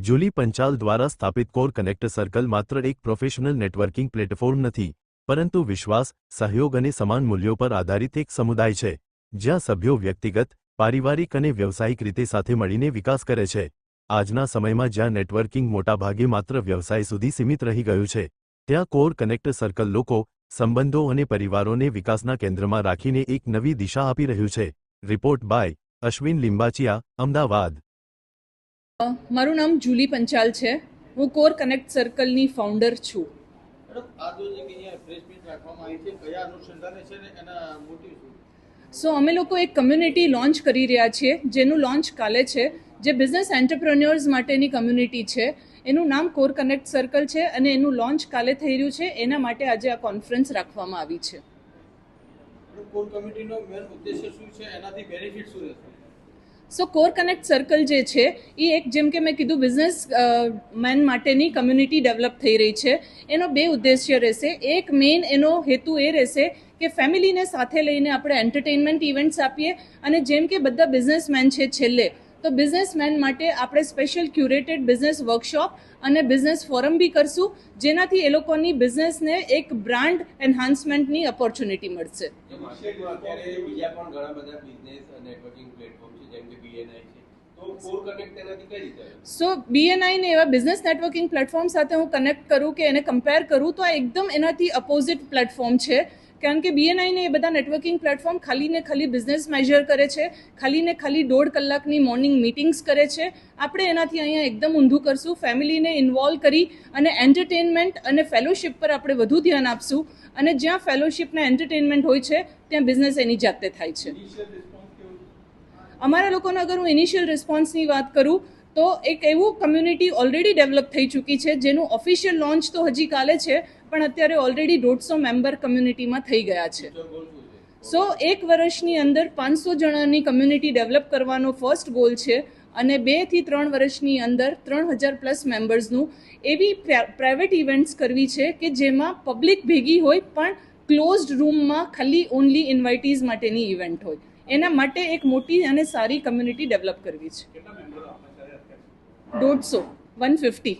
Julie Panchal દ્વારા સ્થાપિત core connect circle માત્ર એક પ્રોફેશનલ નેટવર્કિંગ પ્લેટફોર્મ નથી, પરંતુ વિશ્વાસ, સહયોગ અને સમાન મૂલ્યો પર આધારિત એક સમુદાય છે, જ્યાં સભ્યો વ્યક્તિગત, પારિવારિક અને વ્યવસાયિક રીતે સાથે મળીને વિકાસ કરે છે. આજના સમયમાં જ્યાં નેટવર્કિંગ મોટાભાગે માત્ર વ્યવસાય સુધી સીમિત રહી ગયું છે, ત્યાં કોર કનેક્ટ સર્કલ લોકો, સંબંધો અને પરિવારોને વિકાસના કેન્દ્રમાં રાખીને એક નવી દિશા આપી રહ્યું છે. Report by Ashwin Limbachiya, Ahmedabad. મારું નામ જુલી પંચાલ છે. હું કોર કનેક્ટ સર્કલની ફાઉન્ડર છું. સો અમે લોકો એક કમ્યુનિટી લોન્ચ કરી રહ્યા છીએ, જેનું લોન્ચ કાલે છે, જે બિઝનેસ એન્ટરપ્રેન્યોર્સ માટેની કમ્યુનિટી છે. એનું નામ કોર કનેક્ટ સર્કલ છે અને એનું લોન્ચ કાલે થઈ રહ્યું છે. એના માટે આજે આ કોન્ફરન્સ રાખવામાં આવી છે. કોર કમિટીનો મેઇન ઉદ્દેશ્ય શું છે, એનાથી બેનિફિટ શું રહેશે? સો કોર કનેક્ટ સર્કલ જે છે એ એક, જેમ કે મેં કીધું, બિઝનેસ મેન માટેની કમ્યુનિટી ડેવલપ થઈ રહી છે. એનો બે ઉદ્દેશ્ય રહેશે. એક મેઇન એનો હેતુ એ રહેશે કે ફેમિલીને સાથે લઈને આપણે એન્ટરટેનમેન્ટ ઇવેન્ટ્સ આપીએ, અને જેમ કે બધા બિઝનેસમેન છે છેલ્લે, તો બિઝનેસમેન માટે આપણે સ્પેશિયલ ક્યુરેટેડ બિઝનેસ વર્કશોપ અને બિઝનેસ ફોરમ બી કરશું, જેનાથી એ લોકોની બિઝનેસને એક બ્રાન્ડ એન્હાન્સમેન્ટની ઓપોર્ચ્યુનિટી મળશે. સો BNI ને એવા બિઝનેસ નેટવર્કિંગ પ્લેટફોર્મ સાથે હું કનેક્ટ કરું કે એને કમ્પેર કરું તો આ એકદમ એનાથી અપોઝિટ પ્લેટફોર્મ છે. કારણ કે BNI ને એ બધા નેટવર્કિંગ પ્લેટફોર્મ ખાલી ને ખાલી બિઝનેસ મેજર કરે છે, ખાલી ને ખાલી 1.5 કલાકની મોર્નિંગ મીટિંગ્સ કરે છે. આપણે એનાથી અહીંયા એકદમ ઊંધું કરશું. ફેમિલીને ઇન્વોલ્વ કરી અને એન્ટરટેનમેન્ટ અને ફેલોશિપ પર આપણે વધુ ધ્યાન આપશું, અને જ્યાં ફેલોશિપ ને એન્ટરટેનમેન્ટ હોય છે ત્યાં બિઝનેસ એની જાતે થાય છે. અમારા લોકોનો અગર હું ઇનિશિયલ રિસ્પોન્સની વાત કરું તો એક એવું કમ્યુનિટી ઓલરેડી ડેવલપ થઈ ચૂકી છે, જેનું ઓફિશિયલ લોન્ચ તો હજી કાલે છે, પણ અત્યારે ઓલરેડી 150 મેમ્બર કમ્યુનિટીમાં થઈ ગયા છે. સો 1 વર્ષની અંદર 500 જણાની કમ્યુનિટી ડેવલપ કરવાનો ફર્સ્ટ ગોલ છે, અને 2 થી 3 વર્ષની અંદર 3000+ મેમ્બર્સનું એવી પ્રાઇવેટ ઇવેન્ટ્સ કરવી છે કે જેમાં પબ્લિક ભેગી હોય, પણ ક્લોઝડ રૂમમાં ખાલી ઓનલી ઇન્વાઇટીઝ માટેની ઇવેન્ટ હોય. એના માટે એક મોટી અને સારી કમ્યુનિટી ડેવલપ કરવી છે. 150, 150.